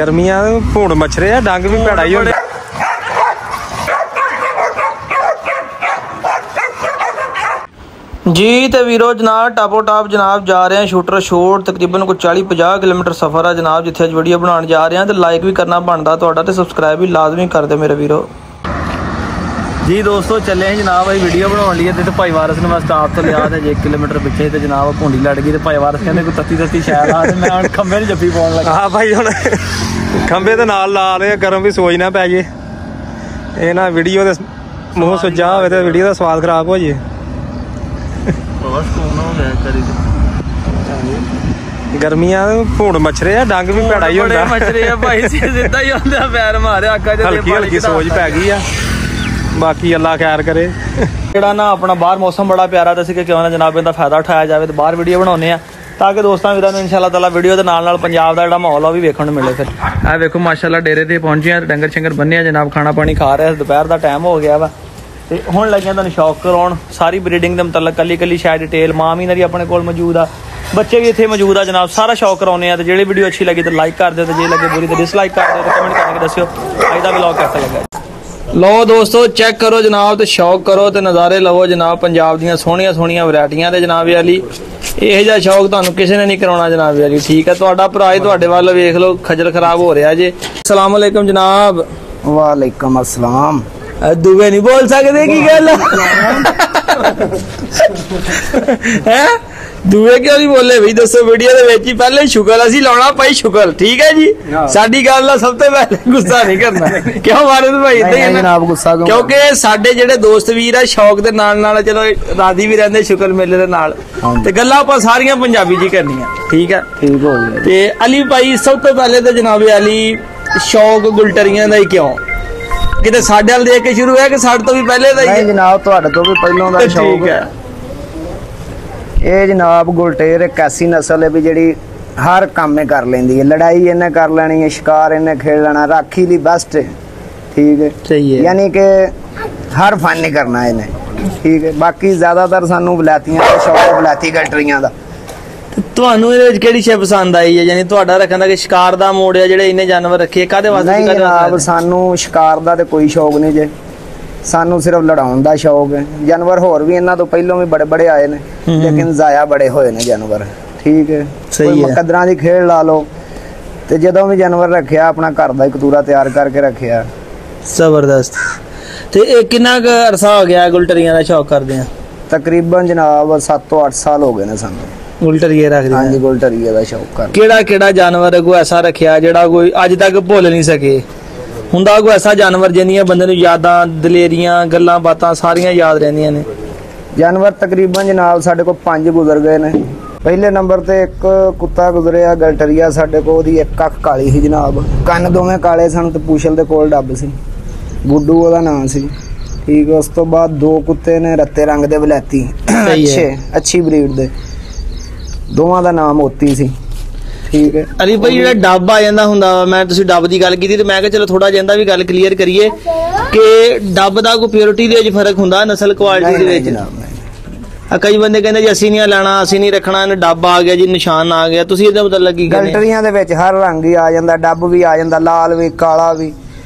गर्मियां भूण मच्छरे आ, डंग भी भैड़ा ही होंदा। जी तो वीरो जनाब टापो टाप जनाब जा रहे हैं शूटर शोट तकरीबन कुछ 40-50 किलोमीटर सफ़र है जनाब, जिथे अज वीडियो बनाने जा रहे हैं। तो लाइक भी करना बनता तो सबसक्राइब भी लाजमी कर दे मेरे वीरो। जी दोस्तों चले हैं जनाब भाई वीडियो बनाने लिए। तो भाई वारस ने मैं स्टाफ तो लिया तो 1 किलोमीटर पिछे तो जनाब भूडी लड़ गई। तो भाई वारस कहते कोई तत्ती शैल आ मैं खंबे नहीं जप्पी पाउन लगा। हाँ भाई हम खंबे तो नाल ला रहे गर्म भी सोच ना पै जाए, ये ना वीडियो के मूँह सुजा हो तो वीडियो का स्वाद खराब हो जाए। गर्मियां भूण मच्छरे आ, डंग भी भैड़ा ही होंदा। मच्छरे आ भाई सीधा ही होंदा, पैर मारे हल्की हल्की सोच पै गई आ, बाकी अल्लाह खैर करे। जेड़ा ना अपना बाहर मौसम बड़ा प्यारा तो क्यों ना जनाब इनका फायदा उठाया जाए तो बाहर वीडियो बनाने ताकि दोस्तों वीरों इंशाअल्लाह ताला वीडियो के नाल पंजाब का जो माहौल है भी वेखण नूं मिले। फिर आ देखो माशाअल्लाह डेरे ते पहुंचे हैं, डंगर शंगर बन्ने जनाब, खाना पानी खा रहे हैं, दोपहर का टाइम हो गया वा। तो हुण लगे तुहानूं शौक कराउण सारी ब्रीडिंग के मतलब कली कली शायद डिटेल मां भी इन्हां अपने कोल मौजूद आ, बच्चे भी इत्थे मौजूद आ जनाब, सारा शौक कराउने। तो जी वीडियो अच्छी लगी तो लाइक कर दो, जे लगे बुरी तो डिसलाइक कर दो, कमेंट करके दस्सिओ अज दा व्लॉग कैसा लगा। लो दोस्तों चेक करो जनाब तो शौक करो तो नज़ारे लवो जनाब पंजाब दियां सोहणियां सोहणियां वैरायटियां। ते जनाब वाली यह जिहा शौक तुहानूं किसी ने नहीं कराउणा जनाब वाली, ठीक है। तुहाडा भरा ही तुहाडे वल वेख लो खजल खराब हो रहा जे। अस्सलाम वालेकुम जनाब। वालेकुम अस्सलाम। दुबे नहीं बोल सकते की गल है, दुए क्यों नहीं बोले भाई दसो। वीडियो दे विच ही पहले शुक्र असी लाउणा भाई शुक्र, ठीक है जी। साडी गल दा सब तो पहले गुस्सा नहीं करना, क्यों मारे भाई इदां ही जनाब गुस्सा क्योंकि साडे जेडे दोस्त वीर है शौक दे नाल नाल चलो राजी भी रहंदे शुक्र मेले दे नाल, ते गल्लां आपां सारियां पंजाबी जी करनियां, ठीक है ठीक हो गया। ते अली भाई सब तो पहले तो जनाब अली शौक गुलटरियां दा ही क्यों किते साडे वाल देख के शुरू है कि साडे तो भी पहले दा ही? नहीं जनाब तुहाडे तो भी पहलों दा शौक है। ये जनाब गुलटेर एक ऐसी नस्ल है भी जी हर काम में कर लेंदी है, लड़ाई इन्हें कर लेनी है, शिकार इन्हें खेल लेना, राखी ली बेस्ट है, ठीक है सही है, यानी कि हर फन नहीं करना इन्हें, ठीक है। बाकी ज्यादातर सानू वलैतियां दा शौक वलैती गलटरियां दा। ਤੁਹਾਨੂੰ ਇਹਦੇ ਵਿੱਚ ਕਿਹੜੀ ਸ਼ੈ ਪਸੰਦ ਆਈ ਹੈ, ਯਾਨੀ ਤੁਹਾਡਾ ਰੱਖਣ ਦਾ ਕਿ ਸ਼ਿਕਾਰ ਦਾ ਮੋੜ ਹੈ ਜਿਹੜੇ ਇਹਨੇ ਜਾਨਵਰ ਰੱਖੇ ਕਾਦੇ ਵਾਸਤੇ? ਨਹੀਂ ਜਨਾਬ ਸਾਨੂੰ ਸ਼ਿਕਾਰ ਦਾ ਤੇ ਕੋਈ ਸ਼ੌਕ ਨਹੀਂ ਜੇ, ਸਾਨੂੰ ਸਿਰਫ ਲੜਾਉਣ ਦਾ ਸ਼ੌਕ ਹੈ। ਜਾਨਵਰ ਹੋਰ ਵੀ ਇਹਨਾਂ ਤੋਂ ਪਹਿਲਾਂ ਵੀ ਬੜੇ ਬੜੇ ਆਏ ਨੇ ਲੇਕਿਨ ਜ਼ਾਇਆ ਬੜੇ ਹੋਏ ਨੇ ਜਾਨਵਰ, ਠੀਕ ਹੈ ਸਹੀ ਹੈ। ਕਦਰਾਂ ਦੀ ਖੇਡ ਲਾ ਲਓ ਤੇ ਜਦੋਂ ਵੀ ਜਾਨਵਰ ਰੱਖਿਆ ਆਪਣਾ ਘਰ ਦਾ ਇੱਕ ਤੂਰਾ ਤਿਆਰ ਕਰਕੇ ਰੱਖਿਆ। ਜ਼ਬਰਦਸਤ। ਤੇ ਇਹ ਕਿੰਨਾ ਕੁ ਅਰਸਾ ਹੋ ਗਿਆ ਗੁਲਟਰੀਆਂ ਦਾ ਸ਼ੌਕ ਕਰਦੇ ਆ? ਤਕਰੀਬਨ ਜਨਾਬ 7 ਤੋਂ 8 ਸਾਲ ਹੋ ਗਏ ਨੇ ਸਾਨੂੰ ਗੁਲਟਰੀਏ ਰੱਖਦੇ। ਹਾਂਜੀ ਗੁਲਟਰੀਏ ਦਾ ਸ਼ੌਕ ਕਰ। ਕਿਹੜਾ ਕਿਹੜਾ ਜਾਨਵਰ ਕੋਈ ਐਸਾ ਰੱਖਿਆ ਜਿਹੜਾ ਕੋਈ ਅੱਜ ਤੱਕ ਭੁੱਲ ਨਹੀਂ ਸਕੇ? ਹੁੰਦਾ ਕੋਈ ਐਸਾ ਜਾਨਵਰ ਜਿਹਦੀਆਂ ਬੰਦੇ ਨੂੰ ਯਾਦਾਂ ਦਲੇਰੀਆਂ ਗੱਲਾਂ ਬਾਤਾਂ ਸਾਰੀਆਂ ਯਾਦ ਰਹਿੰਦੀਆਂ ਨੇ? ਜਾਨਵਰ ਤਕਰੀਬਨ ਜਨਾਬ ਸਾਡੇ ਕੋਲ 5 ਗੁਜ਼ਰ ਗਏ ਨੇ। ਪਹਿਲੇ ਨੰਬਰ ਤੇ ਇੱਕ ਕੁੱਤਾ ਗੁਜ਼ਰਿਆ ਗਲਟਰੀਆ ਸਾਡੇ ਕੋਲ, ਉਹਦੀ ਇੱਕ ਅੱਖ ਕਾਲੀ ਸੀ ਜਨਾਬ, ਕੰਨ ਦੋਵੇਂ ਕਾਲੇ ਸਨ ਤੇ ਪੂਛਲ ਦੇ ਕੋਲ ਡੱਬ ਸੀ, ਗੁੱਡੂ ਉਹਦਾ ਨਾਮ ਸੀ, ਠੀਕ। ਉਸ ਤੋਂ ਬਾਅਦ 2 ਕੁੱਤੇ ਨੇ ਰੱਤੇ ਰੰਗ ਦੇ ਵਲੈਤੀ ਅੱਛੀ ਬਰੀਡ ਦੇ, ਦੋਵਾਂ ਦਾ ਨਾਮ ਮੋਤੀ ਸੀ, ਠੀਕ ਹੈ। ਅਲੀ ਭਾਈ ਜਿਹੜਾ ਡੱਬ ਆ ਜਾਂਦਾ ਹੁੰਦਾ ਮੈਂ ਤੁਸੀਂ ਡੱਬ ਦੀ ਗੱਲ ਕੀਤੀ ਤੇ ਮੈਂ ਕਿਹਾ ਚਲੋ ਥੋੜਾ ਜਿਹਾ ਵੀ ਗੱਲ ਕਲੀਅਰ ਕਰੀਏ ਕਿ ਡੱਬ ਦਾ ਕੋਈ ਪਿਓਰਿਟੀ ਦੇ ਵਿੱਚ ਫਰਕ ਹੁੰਦਾ ਨਸਲ ਕੁਆਲਿਟੀ ਦੇ ਵਿੱਚ? ਕਈ ਬੰਦੇ ਕਹਿੰਦੇ ਜੀ ਅਸੀਂ ਨਹੀਂ ਲੈਣਾ ਅਸੀਂ ਨਹੀਂ ਰੱਖਣਾ, ਇਹਨੂੰ ਡੱਬ ਆ ਗਿਆ ਜੀ ਨਿਸ਼ਾਨ ਆ ਗਿਆ, ਤੁਸੀਂ ਇਹਦਾ ਮਤਲਬ ਕੀ ਕਹਿੰਦੇ? ਗਲਟਰੀਆਂ ਦੇ ਵਿੱਚ ਹਰ ਰੰਗ ਹੀ ਆ ਜਾਂਦਾ, ਡੱਬ ਵੀ ਆ ਜਾਂਦਾ, ਲਾਲ ਵੀ ਕਾਲਾ ਵੀ,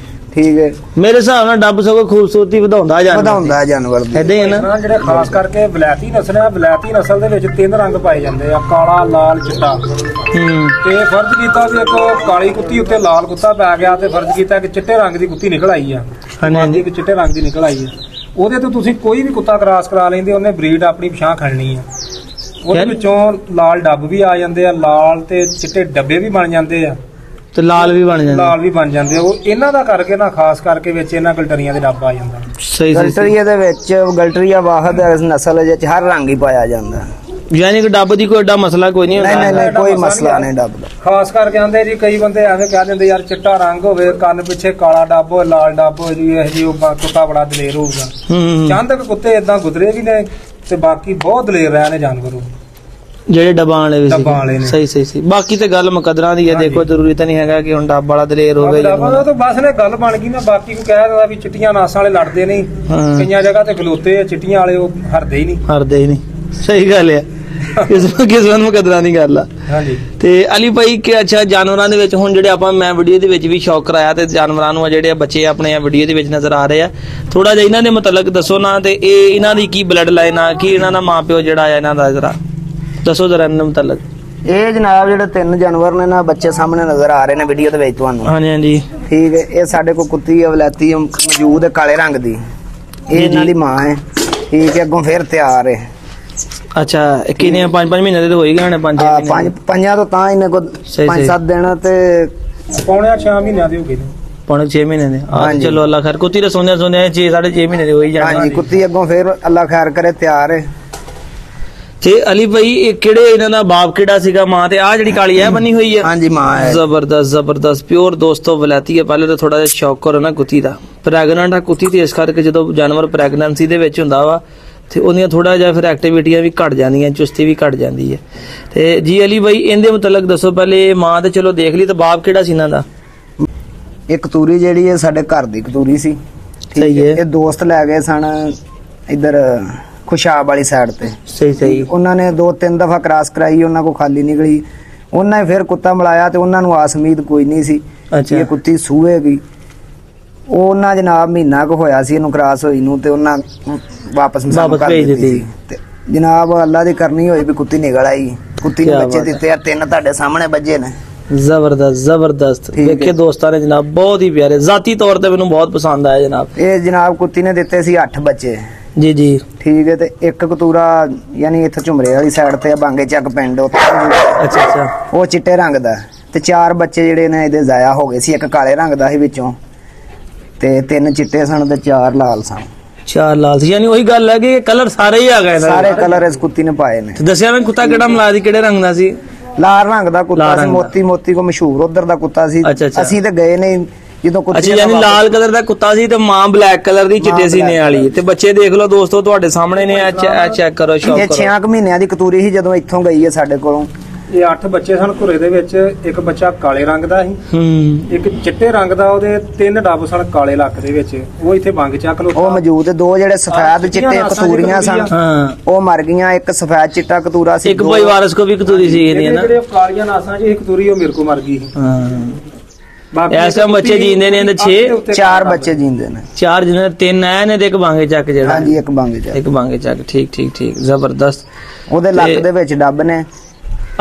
ਠੀਕ ਹੈ। ਮੇਰੇ ਹਿਸਾਬ ਨਾਲ ਡੱਬ ਸਗੋਂ ਖੂਬਸੂਰਤੀ ਵਧਾਉਂਦਾ ਜਾਨਵਰ ਦੀ। ਇਦਾਂ ਹੀ ਹੈ ਨਾ ਜਿਹੜੇ ਖਾਸ ਕਰਕੇ ਵਲੈਤੀ ਨਸਲ ਹੈ, ਵਲੈਤੀ ਨਸਲ ਦੇ ਵਿੱਚ 3 ਰੰਗ ਪਾਏ ਜਾਂਦੇ ਆ, ਕਾਲਾ ਲਾਲ ਚਿੱਟਾ। ਤੇ ਫਰਜ਼ ਕੀਤਾ ਵੀ ਇੱਕ ਕਾਲੀ ਕੁੱਤੀ ਉੱਤੇ ਲਾਲ ਕੁੱਤਾ ਪੈ ਗਿਆ ਤੇ ਫਰਜ਼ ਕੀਤਾ ਕਿ ਚਿੱਟੇ ਰੰਗ ਦੀ ਕੁੱਤੀ ਨਿਕਲ ਆਈ ਆ, ਹਾਂਜੀ ਕਿ ਚਿੱਟੇ ਰੰਗ ਦੀ ਨਿਕਲ ਆਈ ਆ, ਉਹਦੇ ਤੋਂ ਤੁਸੀਂ ਕੋਈ ਵੀ ਕੁੱਤਾ ਕ੍ਰਾਸ ਕਰਾ ਲੈਂਦੇ ਉਹਨੇ ਬਰੀਡ ਆਪਣੀ ਪਛਾਣ ਖੜਨੀ ਆ। ਉਹਦੇ ਵਿੱਚੋਂ ਲਾਲ ਡੱਬ ਵੀ ਆ ਜਾਂਦੇ ਆ, ਲਾਲ ਤੇ ਚਿੱਟੇ ਡੱਬੇ ਵੀ ਬਣ ਜਾਂਦੇ ਆ ਤੇ ਲਾਲ ਵੀ ਬਣ ਜਾਂਦੇ ਉਹ ਇਹਨਾਂ ਦਾ ਕਰਕੇ ਨਾ ਖਾਸ ਕਰਕੇ ਵਿੱਚ ਇਹਨਾਂ ਗਲਟਰੀਆਂ ਦੇ ਡੱਬ ਆ ਜਾਂਦਾ। ਸਹੀ ਗਲਟਰੀਆ ਦੇ ਵਿੱਚ ਗਲਟਰੀਆ ਵਾਹਦ ਨਸਲ ਵਿੱਚ ਹਰ ਰੰਗ ਹੀ ਪਾਇਆ ਜਾਂਦਾ, ਯਾਨੀ ਕਿ ਡੱਬ ਦੀ ਕੋਈ ਏਡਾ ਮਸਲਾ ਕੋਈ ਨਹੀਂ ਹੁੰਦਾ? ਨਹੀਂ ਕੋਈ ਮਸਲਾ ਨਹੀਂ ਡੱਬ ਦਾ। ਖਾਸ ਕਰਕੇ ਆਂਦੇ ਜੀ ਕਈ ਬੰਦੇ ਐਵੇਂ ਕਹਿ ਦਿੰਦੇ ਯਾਰ ਚਿੱਟਾ ਰੰਗ ਹੋਵੇ ਕੰਨ ਪਿੱਛੇ ਕਾਲਾ ਡੱਬ ਹੋਵੇ ਲਾਲ ਡੱਬ ਹੋਵੇ ਜੀ ਇਹ ਜੀ ਉਹ ਕੁੱਤਾ ਬੜਾ ਦਲੇਰ ਹੋਊਗਾ। ਚੰਦ ਕੁ ਕੁੱਤੇ ਏਦਾਂ ਗੁਜ਼ਰੇ ਵੀ ਨੇ ਤੇ ਬਾਕੀ ਬਹੁਤ ਦਲੇਰ ਰਹੇ ਨੇ ਜਾਨਵਰ ਉਹ ਜਿਹੜੇ ਡੱਬਾਂ ਵਾਲੇ ਵੀ ਸਹੀ ਸਹੀ ਸਹੀ। ਬਾਕੀ ਤੇ ਗੱਲ ਮੁਕੱਦਰਾਂ ਦੀ ਹੈ, ਦੇਖੋ ਜ਼ਰੂਰੀ ਤਾਂ ਨਹੀਂ ਹੈਗਾ ਕਿ ਹੁਣ ਡੱਬ ਵਾਲਾ ਦਲੇਰ ਹੋਵੇ। ਡੱਬਾ ਤਾਂ ਬਸ ਨੇ ਗੱਲ ਬਣ ਗਈ ਨਾ, ਬਾਕੀ ਕੋਈ ਕਹਿ ਦਿੰਦਾ ਵੀ ਚਿੱਟੀਆਂ ਨਾਸਾਂ ਵਾਲੇ ਲੜਦੇ ਨਹੀਂ, ਕਈਆਂ ਜਗ੍ਹਾ ਤੇ ਖਲੋਤੇ ਆ ਚਿੱਟੀਆਂ ਵਾਲੇ ਉਹ ਹਰਦੇ ਹੀ ਨਹੀਂ ਸਹੀ ਗੱਲ ਹੈ। ਕਿਸਮਤ ਮੁਕੱਦਰਾਂ ਦੀ ਗੱਲ ਆ। ਹਾਂਜੀ ਤੇ ਅਲੀ ਭਾਈ ਕਿ ਅੱਛਾ ਜਾਨਵਰਾਂ ਦੇ ਵਿੱਚ ਹੁਣ ਜਿਹੜੇ ਆਪਾਂ ਮੈਂ ਵੀਡੀਓ ਦੇ ਵਿੱਚ ਵੀ ਸ਼ੌਕ ਕਰਾਇਆ ਤੇ ਜਾਨਵਰਾਂ ਨੂੰ ਜਿਹੜੇ ਬੱਚੇ ਆਪਣੇ ਆ ਵੀਡੀਓ ਦੇ ਵਿੱਚ ਨਜ਼ਰ ਆ ਰਹੇ ਆ, ਥੋੜਾ ਜਿਹਾ ਇਹਨਾਂ ਦੇ ਮੁਤਲਕ ਦੱਸੋ ਨਾ, ਤੇ ਇਹ ਇਹਨਾਂ ਦੀ ਕੀ ਬਲੱਡ ਲਾਈਨ ਆ, ਕੀ ਇਹਨਾਂ ਦਾ ਮਾਂ ਪਿਓ ਜਿਹੜਾ ਆ ਇਹਨਾਂ ਦਾ, ਜਰਾ ਦੱਸੋ ਜਰਾ ਇਹਨਾਂ ਦੇ ਮੁਤਲਕ। ਇਹ ਜਨਾਬ ਜਿਹੜੇ 3 ਜਾਨਵਰ ਨੇ ਨਾ ਬੱਚੇ ਸਾਹਮਣੇ ਨਜ਼ਰ ਆ ਰਹੇ ਨੇ ਵੀਡੀਓ ਦੇ ਵਿੱਚ ਤੁਹਾਨੂੰ। ਹਾਂਜੀ ਹਾਂਜੀ ਠੀਕ ਹੈ, ਇਹ ਸਾਡੇ ਕੋਲ ਕੁੱਤੀ ਵਲੈਤੀ ਮੌਜੂਦ ਹੈ ਕਾਲੇ ਰੰਗ ਦੀ, ਇਹ ਇਹਨਾਂ ਦੀ ਮਾਂ ਹੈ। ਠੀਕ ਹੈ, ਅੱਗੋਂ ਫਿਰ ਤਿਆਰ ਹੈ। ਅੱਛਾ ਕਿੰਨੇ 5 ਮਹੀਨੇ ਦੇ ਹੋ ਹੀ ਗਏ ਨੇ? 5 ਤੋਂ ਤਾਂ ਇਹਨੇ ਕੋ 5-7 ਦਿਨ ਤੇ ਪੌਣੇ 6 ਮਹੀਨਿਆਂ ਦੇ ਹੋ ਗਏ ਨੇ। ਪੌਣੇ 6 ਮਹੀਨੇ ਦੇ। ਚਲੋ ਅੱਲਾ ਖੈਰ। ਕੁੱਤੀ ਤਾਂ ਸੋਨਿਆ 6.5 ਮਹੀਨੇ ਦੇ ਹੋ ਹੀ ਜਾਣਾ। ਹਾਂਜੀ, ਕੁੱਤੀ ਅੱਗੋਂ ਫਿਰ ਅੱਲਾ ਖੈਰ ਕਰੇ ਤਿਆਰ ਹੈ। ਤੇ ਅਲੀ ਭਾਈ ਇਹ ਕਿਹੜੇ ਇਹਨਾਂ ਦਾ ਬਾਪ ਕਿਹੜਾ ਸੀਗਾ, ਮਾਂ ਤੇ ਆ ਜਿਹੜੀ ਕਾਲੀ ਹੈ ਬੰਨੀ ਹੋਈ ਹੈ? ਹਾਂਜੀ ਮਾਂ ਹੈ। ਜ਼ਬਰਦਸਤ ਜ਼ਬਰਦਸਤ ਪਿਓਰ ਦੋਸਤੋ ਵਲੈਤੀ ਹੈ। ਪਹਿਲੇ ਤਾਂ ਥੋੜਾ ਜਿਹਾ ਸ਼ੌਕ ਕਰੋ ਨਾ ਕੁੱਤੀ ਦਾ, ਪ੍ਰੈਗਨੈਂਟ ਆ ਕੁੱਤੀ ਤੇ ਇਸ ਕਰਕੇ ਜਦੋਂ ਜਾਨਵਰ ਪ੍ਰੈਗਨੈਂਸੀ ਦੇ ਵਿੱਚ ਹੁੰਦਾ ਵਾ ਤੇ ਉਹਦੀਆਂ ਥੋੜਾ ਜਿਹਾ ਫਿਰ ਐਕਟੀਵਿਟੀਆਂ ਵੀ ਘਟ ਜਾਂਦੀਆਂ, ਚੁਸਤੀ ਵੀ ਘਟ ਜਾਂਦੀ ਹੈ। ਤੇ ਜੀ ਅਲੀ ਭਾਈ ਇਹਦੇ ਮੁਤਲਕ ਦੱਸੋ ਪਹਿਲੇ। ਮਾਂ ਤੇ ਚਲੋ ਦੇਖ ਲਈ, ਤੇ ਬਾਪ ਕਿਹੜਾ ਸੀ ਇਹਨਾਂ ਦਾ? ਇਹ ਕਤੂਰੀ ਜਿਹੜੀ ਹੈ ਸਾਡੇ ਘਰ ਦੀ ਕਤੂਰੀ ਸੀ। ਸਹੀ ਹੈ। ਇਹ ਦੋਸਤ ਲੈ ਗਏ ਸਨ ਇੱਧਰ ਖੁਸ਼ਾਬ ਵਾਲੀ ਸਾਈਡ ਤੇ। ਸਹੀ ਉਹਨਾਂ ਨੇ 2-3 ਦਫਾ ਕ੍ਰਾਸ ਕਰਾਈ, ਉਹਨਾਂ ਕੋ ਖਾਲੀ ਨਿਕਲੀ। ਉਹਨਾਂ ਨੇ ਫਿਰ ਕੁੱਤਾ ਮਿਲਾਇਆ ਤੇ ਉਹਨਾਂ ਨੂੰ ਆਸ ਉਮੀਦ ਕੋਈ ਨਹੀਂ ਸੀ ਅੱਛਾ ਇਹ ਕੁੱਤੀ ਸੂਹੇਗੀ। ਉਹਨਾਂ ਜਨਾਬ ਮਹੀਨਾ ਕੁ ਹੋਇਆ ਸੀ ਇਹਨੂੰ ਕ੍ਰਾਸ ਹੋਈ ਨੂੰ, ਤੇ ਉਹਨਾਂ ਵਾਪਸ ਭੇਜ ਦਿੱਤੀ। ਤੇ ਜਨਾਬ ਅੱਲਾ ਦੀ ਕਰਨੀ ਹੋਈ ਵੀ ਕੁੱਤੀ ਨਿਕਲ ਆਈ। ਕੁੱਤੀ ਨੂੰ ਬੱਚੇ ਦਿੱਤੇ ਆ 3 ਤੁਹਾਡੇ ਸਾਹਮਣੇ ਬੱਜੇ ਨੇ। ਜ਼ਬਰਦਸਤ ਜ਼ਬਰਦਸਤ। ਵੇਖੇ ਦੋਸਤਾਂ ਨੇ ਜਨਾਬ ਬਹੁਤ ਹੀ ਪਿਆਰੇ, ਜ਼ਾਤੀ ਤੌਰ ਤੇ ਮੈਨੂੰ ਬਹੁਤ ਪਸੰਦ ਆਇਆ ਜਨਾਬ। ਇਹ ਜਨਾਬ ਕੁੱਤੀ ਨੇ ਦਿੱਤੇ ਸੀ 8 ਬੱਚੇ। ਜੀ ਜੀ ਠੀਕ ਹੈ, ਤੇ ਇੱਕ ਕਤੂਰਾ ਯਾਨੀ ਇੱਥੇ ਝੁਮਰੇ ਵਾਲੀ ਸਾਈਡ ਤੇ ਬਾਂਗੇ ਚੱਕ ਪਿੰਡ ਉੱਥੇ। ਅੱਛਾ ਉਹ ਚਿੱਟੇ ਰੰਗ ਦਾ। ਤੇ 4 ਬੱਚੇ ਜਿਹੜੇ ਨੇ ਇਹਦੇ ਜ਼ਾਇਆ ਹੋ ਗਏ ਸੀ। ਇੱਕ ਕਾਲੇ ਰੰਗ ਦਾ ਸੀ ਵਿੱਚੋਂ, ਤੇ 3 ਚਿੱਟੇ ਸਨ ਤੇ 4 ਲਾਲ ਸਨ। 4 ਲਾਲ ਸੀ, ਯਾਨੀ ਉਹੀ ਗੱਲ ਹੈ ਕਿ ਕਲਰ ਸਾਰੇ ਹੀ ਆ ਗਏ। ਸਾਰੇ ਕਲਰ ਇਸ ਕੁੱਤੀ ਨੇ ਪਾਏ ਨੇ। ਤੇ ਦੱਸਿਆ ਨਾ ਕੁੱਤਾ ਕਿਹੜਾ ਮਿਲਾ ਸੀ, ਕਿਹੜੇ ਰੰਗ ਦਾ ਸੀ? ਲਾਲ ਰੰਗ ਦਾ ਕੁੱਤਾ ਸੀ, ਮੋਤੀ ਕੋ ਮਸ਼ਹੂਰ ਉਧਰ ਦਾ ਕੁੱਤਾ ਸੀ। ਅਸੀਂ ਤੇ ਗਏ ਨਹੀਂ ਜਦੋਂ ਕੁੱਤੀ। ਅੱਛਾ, ਯਾਨੀ ਲਾਲ ਕਲਰ ਦਾ ਕੁੱਤਾ ਸੀ ਤੇ ਮਾਂ ਬਲੈਕ ਕਲਰ ਦੀ ਚਿੱਟੇ ਸੀਨੇ ਵਾਲੀ। ਤੇ ਬੱਚੇ ਦੇਖ ਲਓ ਦੋਸਤੋ ਤੁਹਾਡੇ ਸਾਹਮਣੇ ਨੇ, ਚੈੱਕ ਕਰੋ, ਸ਼ੌਕ ਕਰੋ। ਇਹ 6 ਮਹੀਨਿਆਂ ਦੀ ਕਤੂਰੀ ਸੀ ਜਦੋਂ ਇੱਥੋਂ ਗਈ ਹੈ ਸਾਡੇ ਕੋਲੋਂ। ਇਹ 8 ਬੱਚੇ ਸਨ ਘੁਰੇ ਦੇ ਵਿੱਚ। ਇੱਕ ਬੱਚਾ ਕਾਲੇ ਰੰਗ ਦਾ ਸੀ, ਇੱਕ ਚਿੱਟੇ ਰੰਗ ਦਾ, ਉਹਦੇ 3 ਡੱਬ ਸਨ ਕਾਲੇ ਲੱਕ ਦੇ ਵਿੱਚ। ਉਹ ਇੱਥੇ ਬੰਗ ਚੱਕ ਲੋ ਉਹ ਮੌਜੂਦ। 2 ਜਿਹੜੇ ਸਫੈਦ ਚਿੱਟੇ ਕਤੂਰੀਆਂ ਸਨ ਉਹ ਮਰ ਗਈਆਂ। ਇੱਕ ਸਫੈਦ ਚਿੱਟਾ ਕਤੂਰਾ ਸੀ। ਇੱਕ ਭਾਈ ਵਾਰਿਸ ਕੋ ਵੀ ਕਤੂਰੀ ਸੀ ਇਹਦੀ ਨਾ। ਜਿਹੜੇ ਕਾਲੀਆਂ ਨਾਸਾਂ 'ਚ ਇਹ ਕਤੂਰੀ ਉਹ ਮੇਰੇ ਕੋ ਮਰ ਗਈ। ਇਸ ਟਾਈਮ ਬੱਚੇ ਜੀਂਦੇ ਨੇ ਇਹਦੇ 4 ਬੱਚੇ ਜੀਂਦੇ ਨੇ। 4 ਜਿਹਨੇ 3 ਆਏ ਨੇ ਤੇ ਇੱਕ ਬਾਂਗੇ ਚੱਕ ਜਿਹੜਾ। ਹਾਂਜੀ, ਇੱਕ ਬਾਂਗੇ ਚੱਕ। ਇੱਕ ਬਾਂਗੇ ਚੱਕ। ਠੀਕ ਜ਼ਬਰਦਸਤ। ਉਹਦੇ ਲੱਕ ਦੇ ਵਿੱਚ ਡੱਬ ਨੇ।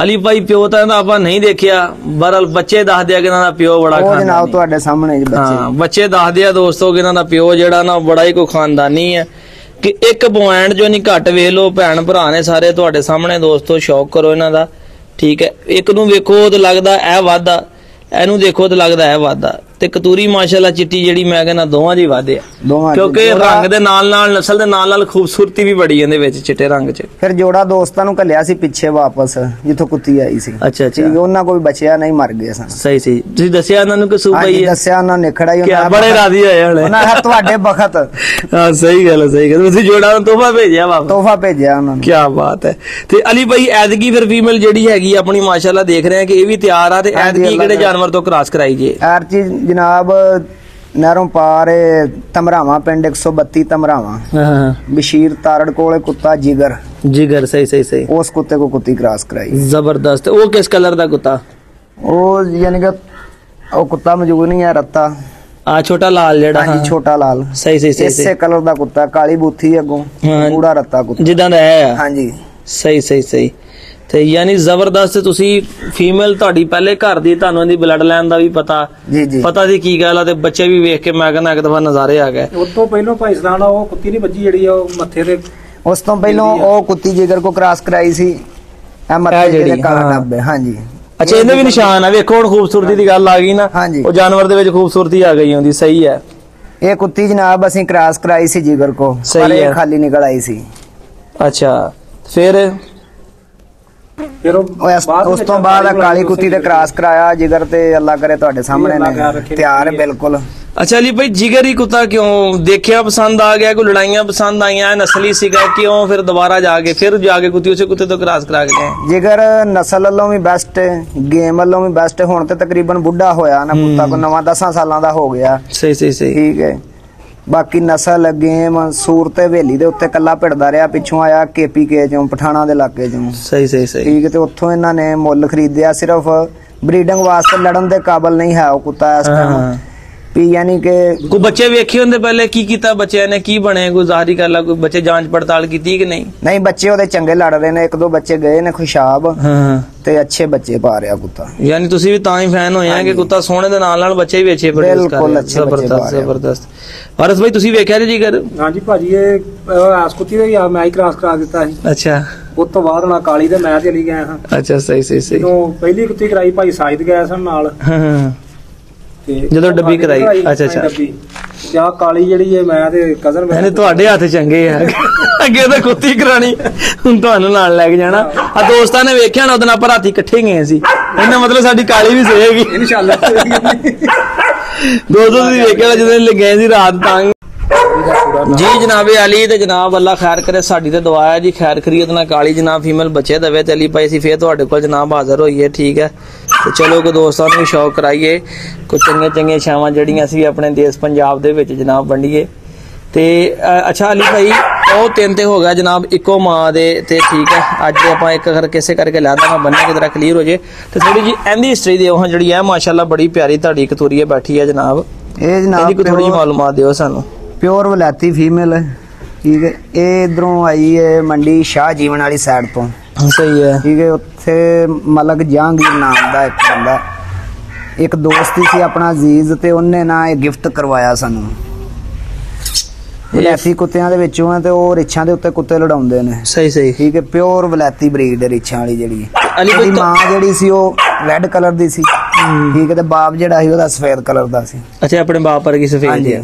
ਅਲੀ ਭਾਈ ਪਿਓ ਤਾਂ ਆਪਾਂ ਨਹੀਂ ਦੇਖਿਆ, ਬਰਲ ਬੱਚੇ ਦੱਸਦੇ ਆ ਕਿ ਇਹਨਾਂ ਦਾ ਪਿਓ ਬੜਾ ਖਾਨਦਾਨੀ। ਉਹ ਜਨਾਬ ਤੁਹਾਡੇ ਸਾਹਮਣੇ ਬੱਚੇ ਦੱਸਦੇ ਆ ਦੋਸਤੋ ਕਿ ਇਹਨਾਂ ਦਾ ਪਿਓ ਜਿਹੜਾ ਨਾ ਬੜਾ ਹੀ ਕੋਈ ਖਾਨਦਾਨੀ ਹੈ, ਕਿ ਇੱਕ ਪੁਆਇੰਟ ਜੋ ਨਹੀਂ ਘੱਟ। ਵੇਖ ਲਓ ਭੈਣ ਭਰਾ ਨੇ ਸਾਰੇ ਤੁਹਾਡੇ ਸਾਹਮਣੇ ਦੋਸਤੋ, ਸ਼ੌਕ ਕਰੋ ਇਹਨਾਂ ਦਾ। ਠੀਕ ਹੈ, ਇੱਕ ਨੂੰ ਵੇਖੋ ਤੇ ਲੱਗਦਾ ਇਹ ਵਾਧਾ, ਇਹਨੂੰ ਦੇਖੋ ਤੇ ਲੱਗਦਾ ਇਹ ਵਾਧਾ। ਤੇ ਕਤੂਰੀ ਮਾਸ਼ਾਅੱਲਾ ਚਿੱਟੀ ਜਿਹੜੀ ਮੈਂ ਕਹਿੰਦਾ ਦੋਵਾਂ ਦੀ ਵਾਧੇ ਆ, ਕਿਉਂਕਿ ਰੰਗ ਦੇ ਨਾਲ ਨਾਲ ਨਸਲ ਦੇ ਨਾਲ ਨਾਲ ਖੂਬਸੂਰਤੀ ਵੀ ਬੜੀ ਇਹਦੇ ਵਿੱਚ ਚਿੱਟੇ ਰੰਗ 'ਚ। ਫਿਰ ਜੋੜਾ ਦੋਸਤਾਂ ਨੂੰ ਘੱਲਿਆ ਸੀ ਪਿੱਛੇ ਵਾਪਸ ਜਿੱਥੋਂ ਕੁੱਤੀ ਆਈ ਸੀ। ਅੱਛਾ ਉਹਨਾਂ ਕੋਈ ਬਚਿਆ ਨਹੀਂ, ਮਰ ਗਏ ਸਨ। ਸਹੀ ਤੁਸੀਂ ਦੱਸਿਆ ਉਹਨਾਂ ਨੂੰ ਕਿ ਸੂਬਾਈ ਹੈ? ਦੱਸਿਆ ਉਹਨਾਂ ਨੇ, ਖੜਾ ਹੀ ਬੜੇ ਰਾਜ਼ੀ ਹੋਏ ਹਲੇ। ਉਹਨਾਂ ਨੇ ਤੁਹਾਡੇ ਬਖਤ। ਹਾਂ ਸਹੀ ਗੱਲ ਤੁਸੀਂ ਜੋੜਾ ਨੂੰ ਤੋਹਫਾ ਭੇਜਿਆ ਵਾਪਸ? ਤੋਹਫਾ ਭੇਜਿਆ ਉਹਨਾਂ ਨੂੰ। ਕੀ ਬਾਤ ਹੈ। ਤੇ ਅਲੀ ਭਾਈ ਐਦਗੀ ਫਿਰ ਫੀਮੇਲ ਜਿਹੜੀ ਹੈਗੀ ਆਪਣੀ ਮਾਸ਼ਾਅੱਲਾ ਦੇਖ ਰਹੇ ਆ ਕਿ ਇਹ ਵੀ ਤਿਆਰ ਆ, ਤੇ ਐਦਗੀ ਕਿਹੜੇ ਜਾਨਵਰ ਤੋਂ ਕ੍ਰਾਸ ਕਰਾਈ ਜੇ? ਐਰ ਚੀਜ਼ ਜਨਾਬ ਨਹਿਰੋਂ ਪਾਰ ਤਮਰਾਵਾਂ ਪਿੰਡ 132 ਤਮਰਾਵਾਂ ਬਸ਼ੀਰ ਤਾਰੜ ਕੋਲੇ ਕੁੱਤਾ ਜਿਗਰ। ਸਹੀ ਉਸ ਕੁੱਤੇ ਕੋ ਕੁੱਤੀ ਕ੍ਰਾਸ ਕਰਾਈ। ਜ਼ਬਰਦਸਤ। ਉਹ ਕਿਸ ਕਲਰ ਦਾ ਕੁੱਤਾ? ਉਹ ਯਾਨੀ ਕਿ ਉਹ ਕੁੱਤਾ ਮੌਜੂਦ ਨਹੀਂ ਹੈ, ਰੱਤਾ ਆ ਛੋਟਾ ਲਾਲ ਜਿਹੜਾ। ਹਾਂਜੀ ਛੋਟਾ ਲਾਲ। ਸਹੀ ਇਸੇ ਕਲਰ ਦਾ ਕੁੱਤਾ, ਕਾਲੀ ਬੂਥੀ ਅੱਗੋਂ, ਪੂਰਾ ਰੱਤਾ ਕੁੱਤਾ ਜਿੱਦਾਂ ਦਾ ਹੈ। ਹਾਂਜੀ ਸਹੀ। ਤੇ ਯਾਨੀ ਜ਼ਬਰਦਸਤ। ਤੁਸੀਂ ਫੀਮੇਲ ਤੁਹਾਡੀ ਪਹਿਲੇ ਘਰ ਦੀ, ਤੁਹਾਨੂੰ ਇਹਦੀ ਬਲੱਡ ਲਾਈਨ ਦਾ ਵੀ ਪਤਾ ਦੀ ਕੀ ਗੱਲ ਆ, ਤੇ ਬੱਚੇ ਵੀ ਵੇਖ ਕੇ ਮੈਂ ਕਹਿੰਦਾ ਇੱਕ ਦਫਾ ਨਜ਼ਾਰੇ ਆ ਗਏ। ਉਸ ਤੋਂ ਪਹਿਲਾਂ ਭਾਈ ਸਲਾਨ ਉਹ ਕੁੱਤੀ ਨਹੀਂ ਵੱਜੀ ਜਿਹੜੀ ਉਹ ਮੱਥੇ ਤੇ। ਉਸ ਤੋਂ ਪਹਿਲਾਂ ਉਹ ਕੁੱਤੀ ਜਿਗਰ ਕੋ ਕ੍ਰਾਸ ਕਰਾਈ ਸੀ। ਇਹ ਮੱਥੇ ਤੇ ਕਾਲਾ ਡੱਬ ਹੈ। ਹਾਂਜੀ। ਅੱਛਾ, ਇਹਦੇ ਵੀ ਨਿਸ਼ਾਨ ਆ। ਵੇਖੋ ਹੁਣ ਖੂਬਸੂਰਤੀ ਦੀ ਗੱਲ ਆ ਗਈ ਨਾ, ਉਹ ਜਾਨਵਰ ਦੇ ਵਿੱਚ ਖੂਬਸੂਰਤੀ ਆ ਗਈ ਹੁੰਦੀ। ਸਹੀ ਹੈ। ਇਹ ਕੁੱਤੀ ਜਨਾਬ ਅਸੀਂ ਕ੍ਰਾਸ ਕਰਾਈ ਸੀ ਜਿਗਰ ਕੋ, ਸਹੀ ਹੈ, ਖਾਲੀ ਨਿਕਲ ਆਈ ਸੀ। ਅੱਛਾ, ਫਿਰ ਉਸ ਤੋਂ ਬਾਅਦ ਕਾਲੀ ਕੁੱਤੀ ਤੇ ਕ੍ਰਾਸ ਕਰਾਇਆ ਜਿਗਰ, ਤੇ ਅੱਲਾ ਕਰੇ ਤੁਹਾਡੇ ਸਾਹਮਣੇ ਨੇ ਤਿਆਰ ਹੈ ਬਿਲਕੁਲ। ਅੱਛਾ ਅਲੀ ਭਾਈ ਜਿਗਰ ਹੀ ਕੁੱਤਾ ਕਿਉਂ ਦੇਖਿਆ ਪਸੰਦ ਆ ਗਿਆ? ਕੋਈ ਲੜਾਈਆਂ ਪਸੰਦ ਆਈਆਂ, ਨਸਲੀ ਸੀਗਾ, ਕਿਉਂ ਫਿਰ ਦੁਬਾਰਾ ਜਾ ਕੇ ਕੁੱਤੀ ਉਸੇ ਕੁੱਤੇ ਤੋਂ ਕ੍ਰਾਸ ਕਰਾ ਕੇ? ਜਿਗਰ ਨਸਲ ਵੱਲੋਂ ਵੀ ਬੈਸਟ, ਗੇਮ ਵੱਲੋਂ ਵੀ ਬੈਸਟ। ਹੁਣ ਤੇ ਤਕਰੀਬਨ ਬੁੱਢਾ ਹੋਇਆ ਨਾ ਕੁੱਤਾ, ਕੋ ਨਵਾਂ 10 ਸਾਲਾਂ ਦਾ ਹੋ ਗਿਆ। ਸਹੀ ਠੀਕ ਹੈ। ਬਾਕੀ ਨਸਲ ਗੇਮ ਸੂਰ ਤੇ ਹਵੇਲੀ ਦੇ ਉੱਤੇ ਕੱਲਾ ਭਿੜਦਾ ਰਿਹਾ, ਪਿੱਛੋਂ ਆਇਆ KPK ਚੋਂ, ਪਠਾਣਾ ਦੇ ਇਲਾਕੇ ਚੋਂ। ਸਹੀ ਸਹੀ ਸਹੀ। ਠੀਕ ਹੈ, ਤੇ ਉੱਥੋਂ ਇਹਨਾਂ ਨੇ ਮੁੱਲ ਖਰੀਦਿਆ, ਸਿਰਫ ਬਰੀਡਿੰਗ ਵਾਸਤੇ, ਲੜਨ ਦੇ ਕਾਬਲ ਨਹੀਂ ਹੈ ਉਹ ਕੁੱਤਾ ਇਸ ਟਾਈਮ ਵੀ, ਯਾਨੀ ਕਿ ਕੋਈ ਬੱਚੇ ਵੇਖੇ ਹੁੰਦੇ ਪਹਿਲੇ, ਕੀ ਕੀਤਾ ਬੱਚਿਆਂ ਨੇ, ਕੀ ਬਣੇ, ਕੋਈ ਜ਼ਾਹਰੀ ਗੱਲ, ਕੋਈ ਬੱਚੇ ਜਾਂਚ ਪੜਤਾਲ ਕੀਤੀ ਕਿ ਨਹੀਂ? ਨਹੀਂ, ਬੱਚੇ ਉਹਦੇ ਚੰਗੇ ਲੜ ਰਹੇ ਨੇ, 1-2 ਬੱਚੇ ਗਏ ਨੇ ਖੁਸ਼ਾਬ, ਤੇ ਅੱਛੇ ਬੱਚੇ ਪਾ ਰਿਹਾ ਕੁੱਤਾ। ਯਾਨੀ ਤੁਸੀਂ ਵੀ ਤਾਂ ਹੀ ਫੈਨ ਹੋਏ ਆ ਕਿ ਕੁੱਤਾ ਸੋਹਣੇ ਦੇ ਨਾਲ ਨਾਲ ਬੱਚੇ ਵੀ ਅੱਛੇ ਪ੍ਰੋਡਿਊਸ ਕਰ ਰਿਹਾ। ਜ਼ਬਰਦਸਤ ਜ਼ਬਰਦਸਤ। ਵਾਰਿਸ ਭਾਈ ਤੁਸੀਂ ਵੇਖਿਆ ਜੀ ਘਰ? ਹਾਂਜੀ ਭਾਜੀ, ਇਹ ਆਸ ਕੁੱਤੀ ਦਾ ਹੀ ਮੈਂ ਹੀ ਕ੍ਰਾਸ ਕਰਾ ਦਿੱਤਾ ਸੀ। ਅੱਛਾ। ਉਸ ਤੋਂ ਬਾਅਦ ਨਾ ਕਾਲੀ ਤੇ ਮੈਂ ਚਲੀ ਗਿਆ ਹਾਂ। ਅੱਛਾ, ਸਹੀ ਸਹੀ ਸਹੀ। ਜਦੋਂ ਪਹਿਲੀ ਕੁੱਤੀ ਕਰਾਈ ਭਾਈ ਸਾਇਦ ਗਿਆ ਸਨ ਨਾਲ, ਜਦੋਂ ਡੱਬੀ ਕਰਾਈ। ਅੱਛਾ ਅੱਛਾ। ਤੇ ਆਹ ਕਾਲੀ ਜਿਹੜੀ ਹੈ ਮੈਂ ਤੇ ਕਜ਼ਨ ਮੈਨੇ ਤੁਹਾਡੇ ਹੱਥ ਚੰਗੇ ਆ, ਅੱਗੇ ਤਾਂ ਕੁੱਤੀ ਕਰਾਣੀ, ਹੁਣ ਤੁਹਾਨੂੰ ਨਾਲ ਲੈ ਕੇ ਜਾਣਾ। ਆ ਦੋਸਤਾਂ ਨੇ ਵੇਖਿਆ ਨਾ ਉਹਦੇ ਨਾਲ ਆਪਾਂ ਰਾਤੀ ਇਕੱਠੇ ਗਏ ਸੀ, ਇਹਨਾਂ ਮਤਲਬ ਸਾਡੀ ਕਾਲੀ ਵੀ ਸਹੇਗੀ ਇਨਸ਼ਾਅੱਲਾ। ਦੋਸਤੋ ਤੁਸੀਂ ਵੇਖਿਆ ਜਦੋਂ ਗਏ ਸੀ ਰਾਤ ਤਾਂ ਜੀ। ਜਨਾਬੇ ਅਲੀ ਤੇ ਜਨਾਬ ਅੱਲਾ ਖੈਰ ਕਰੇ, ਸਾਡੀ ਤੇ ਦੁਆ ਹੈ ਜੀ, ਖੈਰ ਖਰੀਦ ਨਾਲ ਕਾਲੀ ਜਨਾਬ ਫੀਮੇਲ ਬੱਚੇ ਦਵੇ ਤੇ ਅਲੀ ਭਾਈ ਅਸੀਂ ਫੇਰ ਤੁਹਾਡੇ ਕੋਲ ਜਨਾਬ ਹਾਜ਼ਰ ਹੋਈਏ। ਠੀਕ ਹੈ, ਤੇ ਚਲੋ ਕੋ ਦੋਸਤਾਂ ਨੂੰ ਵੀ ਸ਼ੌਕ ਕਰਾਈਏ, ਕੁਝ ਚੰਗੀਆਂ ਚੰਗੀਆਂ ਛਾਵਾਂ ਜਿਹੜੀਆਂ ਅਸੀਂ ਆਪਣੇ ਦੇਸ਼ ਪੰਜਾਬ ਦੇ ਵਿੱਚ ਜਨਾਬ ਵੰਡੀਏ। ਤੇ ਅੱਛਾ ਅਲੀ ਭਾਈ, ਉਹ 3 ਤੇ ਹੋ ਗਿਆ ਜਨਾਬ ਇੱਕੋ ਮਾਂ ਦੇ, ਤੇ ਠੀਕ ਹੈ ਅੱਜ ਆਪਾਂ ਇੱਕ ਕਿਸੇ ਕਰਕੇ ਲੈਂਦਾ ਨਾ ਬੰਨੇ ਕਿਧਰ ਕਲੀਅਰ ਹੋ ਜੇ, ਤੇ ਥੋੜੀ ਜੀ ਇਹਦੀ ਹਿਸਟਰੀ ਦਿਓ ਹਾਂ ਜਿਹੜੀ ਹੈ ਮਾਸ਼ਾਅੱਲਾ ਬੜੀ ਪਿਆਰੀ ਤੁਹਾਡੀ ਕਤੂਰੀਏ ਬੈਠੀ ਹੈ ਜਨਾਬ, ਇਹ ਜਨਾਬ ਇਹਦੀ ਥੋੜੀ ਮਾਲੂਮਾਤ ਦਿਓ ਸਾਨੂੰ। ਪਿਓਰ ਵਲੈਤੀ ਫੀਮੇਲ ਹੈ। ਠੀਕ ਹੈ, ਇਹ ਇਧਰੋਂ ਆਈ ਹੈ ਮੰਡੀ ਸ਼ਾਹ ਜੀਵਨ ਵਾਲੀ ਸਾਈਡ ਤੋਂ। ਸਹੀ ਹੈ। ਠੀਕ ਹੈ, ਉੱਥੇ ਮਲਕ ਜਹਾਂਗੀਰ ਨਾਮ ਦਾ ਇੱਕ ਬੰਦਾ, ਇੱਕ ਦੋਸਤ ਸੀ ਆਪਣਾ ਅਜ਼ੀਜ਼, ਤੇ ਉਹਨੇ ਨਾ ਇਹ ਗਿਫਟ ਕਰਵਾਇਆ ਸਾਨੂੰ। ਵਲੈਤੀ ਕੁੱਤਿਆਂ ਦੇ ਵਿੱਚੋਂ ਹੈ, ਤੇ ਉਹ ਰਿੱਛਾਂ ਦੇ ਉੱਤੇ ਕੁੱਤੇ ਲੜਾਉਂਦੇ ਨੇ। ਸਹੀ ਸਹੀ। ਠੀਕ ਹੈ, ਪਿਓਰ ਵਲੈਤੀ ਬਰੀਡ ਹੈ ਰਿੱਛਾਂ ਵਾਲੀ ਜਿਹੜੀ। ਇਹਦੀ ਮਾਂ ਜਿਹੜੀ ਸੀ ਉਹ ਰੈੱਡ ਕਲਰ ਦੀ ਸੀ। ਠੀਕ ਹੈ, ਤੇ ਬਾਪ ਜਿਹੜਾ ਸੀ ਉਹਦਾ ਸਫੇਦ ਕਲਰ ਦਾ ਸੀ। ਅੱਛਾ, ਆਪਣੇ ਬਾਪ ਵਰਗੀ ਸਫੇਦ ਹੈ।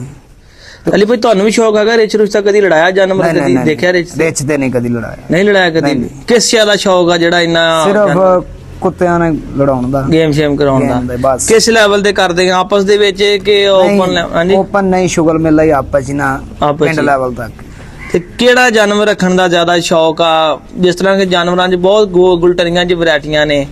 ਅਲੀ ਭਾਈ ਤੁਹਾਨੂੰ ਵੀ ਸ਼ੌਕ ਹੈਗਾ ਰਿੱਛ ਰੁੱਛ ਦਾ? ਕਦੀ ਲੜਾਇਆ ਜਾਨਵਰ, ਕਦੀ ਦੇਖਿਆ ਰਿੱਛ ਤੇ? ਨਹੀਂ, ਕਦੀ ਲੜਾਇਆ ਨਹੀਂ। ਲੜਾਇਆ ਕਦੀ? ਕਿਸ ਚੀਜ਼ ਦਾ ਸ਼ੌਕ ਆ ਜਿਹੜਾ ਇੰਨਾ? ਸਿਰਫ ਕੁੱਤਿਆਂ ਨੇ ਲੜਾਉਣ ਦਾ, ਗੇਮ ਸ਼ੇਮ ਕਰਾਉਣ ਦਾ। ਕਿਸ ਲੈਵਲ ਤੇ ਕਰਦੇ ਆ ਆਪਸ ਦੇ ਵਿੱਚ ਕਿ ਓਪਨ? ਹਾਂਜੀ, ਓਪਨ ਨਹੀਂ, ਸ਼ੁਗਲ ਮਿਲਦਾ ਹੀ ਆਪਸ ਚ ਨਾ, ਪਿੰਡ ਲੈਵਲ ਤੱਕ। ਤੇ ਕਿਹੜਾ ਜਾਨਵਰ ਰੱਖਣ ਦਾ ਜ਼ਿਆਦਾ ਸ਼ੌਕ ਆ? ਜਿਸ ਤਰ੍ਹਾਂ ਕਿ ਜਾਨਵਰਾਂ 'ਚ ਬਹੁਤ ਗੁਲਟਰੀਆਂ 'ਚ ਵੈਰਾਈਟੀਆਂ ਨੇ,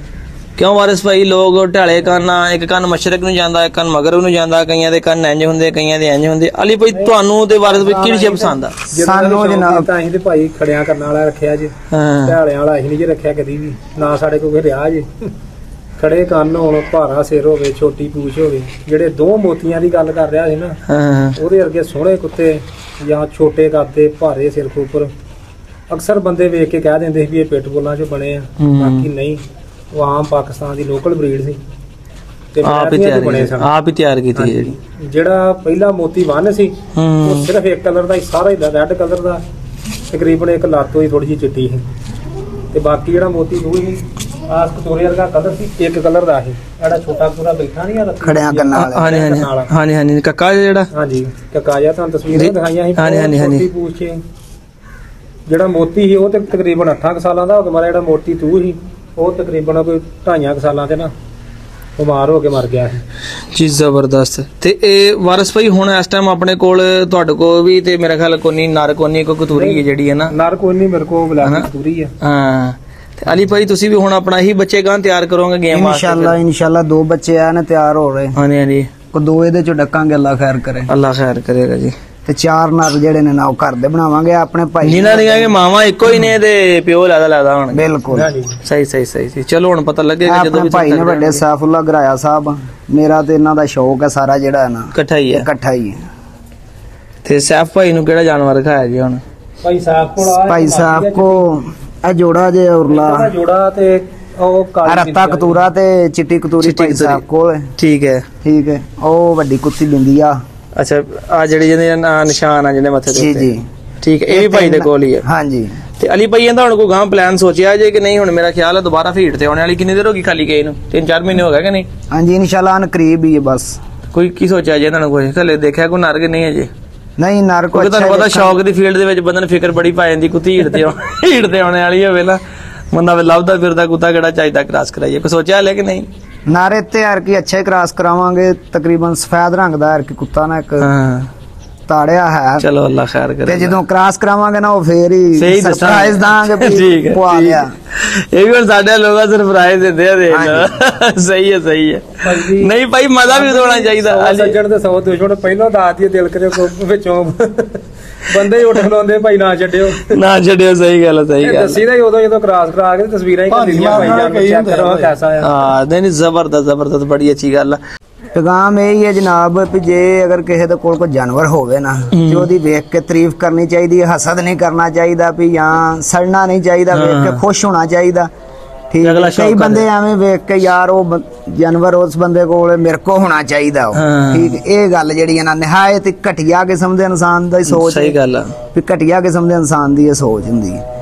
ਕਿਉਂ ਵਾਰਿਸ ਭਾਈ? ਲੋਕ ਢਾਲੇ ਕੰਨ, ਇੱਕ ਕੰਨ ਮਸ਼ਰਕ ਨੂੰ ਜਾਂਦਾ, ਇੱਕ ਕੰਨ ਮਗਰਬ ਨੂੰ ਜਾਂਦਾ, ਕਈਆਂ ਦੇ ਕੰਨ ਇੰਜ ਹੁੰਦੇ, ਕਈਆਂ ਦੇ ਇੰਜ ਹੁੰਦੇ। ਅਲੀ ਭਾਈ ਤੁਹਾਨੂੰ ਤੇ ਵਾਰਿਸ ਭਾਈ ਕਿਹੜੀ ਚੀਜ਼ ਪਸੰਦ ਆ? ਸਾਨੂੰ ਜਨਾਬ ਤਾਂ ਅਸੀਂ ਤੇ ਭਾਈ ਖੜਿਆਂ ਕਰਨ ਵਾਲਾ ਰੱਖਿਆ ਜੀ, ਢਾਲਿਆਂ ਵਾਲਾ ਅਸੀਂ ਨਹੀਂ ਜੇ ਰੱਖਿਆ ਕਦੀ ਵੀ ਨਾ, ਸਾਡੇ ਕੋਲ ਰਿਹਾ ਜੀ। ਖੜੇ ਕੰਨ ਹੋਣ, ਭਾਰਾ ਸਿਰ ਹੋਵੇ, ਛੋਟੀ ਪੂਛ ਹੋਵੇ। ਜਿਹੜੇ 2 ਮੋਤੀਆਂ ਦੀ ਗੱਲ ਕਰ ਰਿਹਾ ਸੀ ਨਾ, ਉਹਦੇ ਵਰਗੇ ਸੋਹਣੇ ਕੁੱਤੇ ਜਾਂ ਛੋਟੇ ਕੱਦ, ਭਾਰੇ ਸਿਰ ਉੱਪਰ, ਅਕਸਰ ਬੰਦੇ ਵੇਖ ਕੇ ਕਹਿ ਦਿੰਦੇ ਸੀ ਵੀ ਇਹ ਪਿੱਟ ਬੁੱਲਾਂ ਚੋਂ ਬਣੇ ਆ, ਬਾਕੀ ਨਹੀਂ, ਉਹ ਆਮ ਪਾਕਿਸਤਾਨ ਦੀ ਲੋਕਲ ਬਰੀਡ ਸੀ ਤੇ ਆਪ ਹੀ ਤਿਆਰ ਕੀਤੀ ਜਿਹੜੀ। ਜਿਹੜਾ ਪਹਿਲਾ ਮੋਤੀ 1 ਸੀ ਉਹ ਸਿਰਫ ਇੱਕ ਕਲਰ ਦਾ ਹੀ, ਸਾਰਾ ਹੀ ਰੈੱਡ ਕਲਰ ਦਾ, ਤਕਰੀਬਨ ਇੱਕ ਲੱਤ ਹੋਈ ਥੋੜੀ ਜਿਹੀ ਚਿੱਟੀ ਸੀ, ਤੇ ਬਾਕੀ ਜਿਹੜਾ ਮੋਤੀ 2 ਸੀ ਆਸ ਕਤੋਰੇ ਵਰਗਾ ਕਲਰ ਸੀ, ਇੱਕ ਕਲਰ ਦਾ ਸੀ। ਜਿਹੜਾ ਛੋਟਾ ਪੂਰਾ ਬੈਠਾ ਨਹੀਂ ਆ ਖੜਿਆਂ ਕੰਨਾਂ ਵਾਲਾ। ਹਾਂਜੀ ਹਾਂਜੀ, ਕੱਕਾ ਜਿਹੜਾ। ਹਾਂਜੀ, ਕੱਕਾ ਜਿਹਾ ਤੁਹਾਨੂੰ ਤਸਵੀਰਾਂ ਦਿਖਾਈਆਂ ਸੀ। ਹਾਂਜੀ, ਪੂਛ ਜਿਹੜਾ ਮੋਤੀ ਸੀ ਉਹ ਤੇ ਤਕਰੀਬਨ 8 ਸਾਲਾਂ ਦਾ ਹੋ ਗਿਆ। ਜਿਹੜਾ ਮੋਤੀ 2 ਸੀ ਉਹ ਤਕਰੀਬਨ ਕੋਈ 2.5 ਸਾਲਾਂ ਤੇ ਨਾ ਬਿਮਾਰ ਹੋ ਕੇ ਮਰ ਗਿਆ ਹੈ ਜੀ। ਜ਼ਬਰਦਸਤ। ਤੇ ਇਹ ਵਾਰਿਸ ਭਾਈ ਹੁਣ ਇਸ ਟਾਈਮ ਆਪਣੇ ਕੋਲ ਤੁਹਾਡੇ ਕੋਲ ਵੀ ਤੇ ਮੇਰੇ ਖਿਆਲ ਕੋਨੀ ਨਰ ਕੋਨੀ ਕੋ ਕਤੂਰੀ ਹੈ ਜਿਹੜੀ ਹੈ ਨਾ? ਨਰ ਕੋਨੀ ਮੇਰੇ ਕੋਲ ਬਲੈਕ ਕਤੂਰੀ ਹੈ। ਹਾਂ, ਤੇ ਅਲੀ ਭਾਈ ਤੁਸੀਂ ਵੀ ਹੁਣ ਆਪਣਾ ਹੀ ਬੱਚੇ ਗਾਂ ਤਿਆਰ ਕਰੋਗੇ ਗੇਮ ਵਾਸਤੇ? ਇਨਸ਼ਾਅੱਲਾ 2 ਬੱਚੇ ਆ ਨੇ ਤਿਆਰ ਹੋ ਰਹੇ। ਹਾਂਜੀ ਹਾਂਜੀ, ਕੋ 2 ਇਹਦੇ ਚੋਂ ਡੱਕਾਂਗੇ, ਅੱਲਾ ਖੈਰ ਕਰੇ। ਅੱਲਾ ਖੈਰ ਕਰੇਗਾ ਜੀ। ਤੇ 4 ਨਰ ਜਿਹੜੇ ਨੇ ਨਾ ਉਹ ਘਰ ਦੇ ਬਣਾਵਾਂਗੇ ਆਪਣੇ ਭਾਈ ਜਿਨ੍ਹਾਂ ਦੀਆਂ ਮਾਵਾਂ ਇੱਕੋ ਹੀ ਨੇ ਤੇ ਪਿਓ ਲੈਦਾ ਹੁਣ। ਬਿਲਕੁਲ ਸਹੀ ਸਹੀ ਸਹੀ। ਚਲੋ ਹੁਣ ਪਤਾ ਲੱਗੇਗਾ ਜਦੋਂ ਵੀ ਭਾਈ ਨੇ ਵੱਡੇ ਸੈਫੁੱਲਾ ਗਰਾਇਆ ਸਾਹਿਬ, ਮੇਰਾ ਤੇ ਇਹਨਾਂ ਦਾ ਸ਼ੌਕ ਹੈ ਸਾਰਾ ਜਿਹੜਾ ਹੈ ਨਾ ਇਕੱਠਾ ਹੀ ਹੈ। ਇਕੱਠਾ ਹੀ ਹੈ। ਤੇ ਸੈਫ ਭਾਈ ਨੂੰ ਕਿਹੜਾ ਜਾਨਵਰ ਰਖਾਇਆ ਜੀ ਹੁਣ? ਭਾਈ ਸਾਹਿਬ ਕੋ ਇਹ ਜੋੜਾ ਜੇ ਉਰਲਾ ਜੋੜਾ ਤੇ ਉਹ ਕਾਲੀ ਰੱਤਾ ਕਤੂਰਾ ਤੇ ਚਿੱਟੀ ਕਤੂਰੀ ਭਾਈ ਸਾਹਿਬ ਕੋਲ। ਠੀਕ ਹੈ ਠੀਕ ਹੈ। ਉਹ ਵੱਡੀ ਕੁੱਤੀ ਬਿੰਦੀ ਆ। ਅੱਛਾ, ਆ ਜਿਹੜੇ ਜਿਹਦੇ ਨਿਸ਼ਾਨ ਆ ਜਿਹਦੇ ਮੱਥੇ ਤੇ? ਜੀ ਜੀ, ਠੀਕ ਹੈ। ਇਹ ਵੀ ਭਾਈ ਦੇ ਕੋਲ ਹੀ ਹੈ? ਹਾਂਜੀ। ਤੇ ਅਲੀ ਭਾਈ ਇਹਦਾ ਹੁਣ ਕੋਈ ਗਾਂ ਪਲਾਨ ਸੋਚਿਆ ਜੇ ਕਿ ਨਹੀਂ? ਹੁਣ ਮੇਰਾ ਖਿਆਲ ਹੈ ਦੁਬਾਰਾ ਫੀਡ ਤੇ ਆਉਣੇ ਵਾਲੀ ਕਿੰਨੀ ਦੇਰ ਹੋ ਗਈ ਖਾਲੀ ਗਏ ਨੂੰ? 3-4 ਮਹੀਨੇ ਹੋ ਗਏ ਕਿ ਨਹੀਂ? ਹਾਂਜੀ, ਇਨਸ਼ਾਅੱਲਾ ਅਨ ਕਰੀਬ ਹੀ ਹੈ ਬਸ। ਕੋਈ ਕੀ ਸੋਚਿਆ ਜੇ ਇਹਨਾਂ ਨੂੰ? ਕੋਈ ਹਲੇ ਦੇਖਿਆ ਕੋਈ ਨਰ ਕੇ ਨਹੀਂ ਅਜੇ? ਨਹੀਂ, ਨਰ ਕੋ ਤੁਹਾਨੂੰ ਪਤਾ ਸ਼ੌਕ ਦੀ ਫੀਲਡ ਦੇ ਵਿੱਚ ਬੰਦੇ ਨੂੰ ਫਿਕਰ ਬੜੀ ਪਾ ਜਾਂਦੀ, ਕੁੱਤੀ ਹੀੜ ਤੇ ਆਉਣੇ ਵਾਲੀ ਹੋਵੇ ਨਾ, ਬੰਦਾ ਵੇ ਲੱਭਦਾ ਫਿਰਦਾ ਕੁੱਤਾ ਕਿਹੜਾ ਚਾਹੀਦਾ ਕ੍ਰਾਸ ਕਰਾਈਏ। ਕੋਈ ਸੋਚਿਆ ਹਲੇ ਕਿ ਨਹੀਂ? ਨਾਰੇ ਤੇ ਯਾਰ ਕੀ ਅੱਛਾ ਹੀ ਕ੍ਰਾਸ ਕਰਾਵਾਂਗੇ, ਤਕਰੀਬਨ ਸਫੈਦ ਰੰਗ ਦਾ ਯਾਰ ਕੀ ਕੁੱਤਾ ਨਾ ਇੱਕ। ਤਾੜਿਆ ਹੈ। ਚਲੋ ਅੱਲਾ ਖੈਰ ਕਰੇ। ਤੇ ਜਦੋਂ ਕ੍ਰਾਸ ਕਰਾਵਾਂਗੇ ਨਾ ਉਹ ਫੇਰ ਹੀ ਸਹੀ ਸਰਪ੍ਰਾਈਜ਼ ਦਾਂਗੇ ਵੀ ਪਵਾ ਲਿਆ। ਇਹ ਵੀ ਹੁਣ ਸਾਡੇ ਲੋਕਾਂ ਸਰਪ੍ਰਾਈਜ਼ ਦਿੰਦੇ ਆ, ਦੇਖ ਲਓ। ਸਹੀ ਹੈ ਸਹੀ ਹੈ। ਨਹੀਂ ਭਾਈ ਮਜ਼ਾ ਵੀ ਹੋਣਾ ਚਾਹੀਦਾ। ਸੱਜਣ ਤੇ 100 ਦੁਸ਼ਮਣ ਪਹਿਲਾਂ ਦੱਸਦੀ ਦਿਲ ਕਰੇ ਵਿੱਚੋਂ ਬੰਦੇ ਉੱਠ ਖਲੋਂਦੇ ਭਾਈ ਨਾ ਛੱਡਿਓ ਨਾ ਛੱਡਿਓ। ਸਹੀ ਗੱਲ ਹੈ ਸਹੀ ਗੱਲ। ਦੱਸੀ ਦਾ ਉਦੋਂ ਜਦੋਂ ਕ੍ਰਾਸ ਕਰਾ ਕੇ ਤਸਵੀਰਾਂ ਹੀ ਕੱਢੀਆਂ ਭਾਈ ਜਾਨ ਚੈੱਕ ਕਰੋ ਕੈਸਾ ਆ। ਹਾਂ ਨਹੀਂ ਜ਼ਬਰਦਸਤ ਜ਼ਬਰਦਸਤ, ਬੜੀ ਅੱਛੀ ਗੱਲ ਆ। ਪੈਗਾਮ ਇਹ ਹੀ ਹੈ ਜਨਾਬ ਵੀ ਜੇ ਅਗਰ ਕਿਸੇ ਦੇ ਕੋਲ ਕੋਈ ਜਾਨਵਰ ਹੋਵੇ ਨਾ ਤੇ ਉਹਦੀ ਵੇਖ ਕੇ ਤਾਰੀਫ ਕਰਨੀ ਚਾਹੀਦੀ ਹੈ, ਹਸਦ ਨਹੀਂ ਕਰਨਾ ਚਾਹੀਦਾ ਵੀ ਜਾਂ ਸੜਨਾ ਨਹੀਂ ਚਾਹੀਦਾ, ਵੇਖ ਕੇ ਖੁਸ਼ ਹੋਣਾ ਚਾਹੀਦਾ। ਠੀਕ ਹੈ, ਕਈ ਬੰਦੇ ਐਵੇਂ ਵੇਖ ਕੇ ਯਾਰ ਉਹ ਜਾਨਵਰ ਉਸ ਬੰਦੇ ਕੋਲ ਮੇਰੇ ਕੋ ਹੋਣਾ ਚਾਹੀਦਾ ਉਹ। ਠੀਕ, ਇਹ ਗੱਲ ਜਿਹੜੀ ਹੈ ਨਾ ਨਿਹਾਇਤ ਘਟੀਆ ਕਿਸਮ ਦੇ ਇਨਸਾਨ ਦੀ ਸੋਚ। ਸਹੀ ਗੱਲ ਆ ਵੀ ਘਟੀਆ ਕਿਸਮ ਦੇ ਇਨਸਾਨ ਦੀ ਇਹ ਸੋਚ ਹੁੰਦੀ ਹੈ।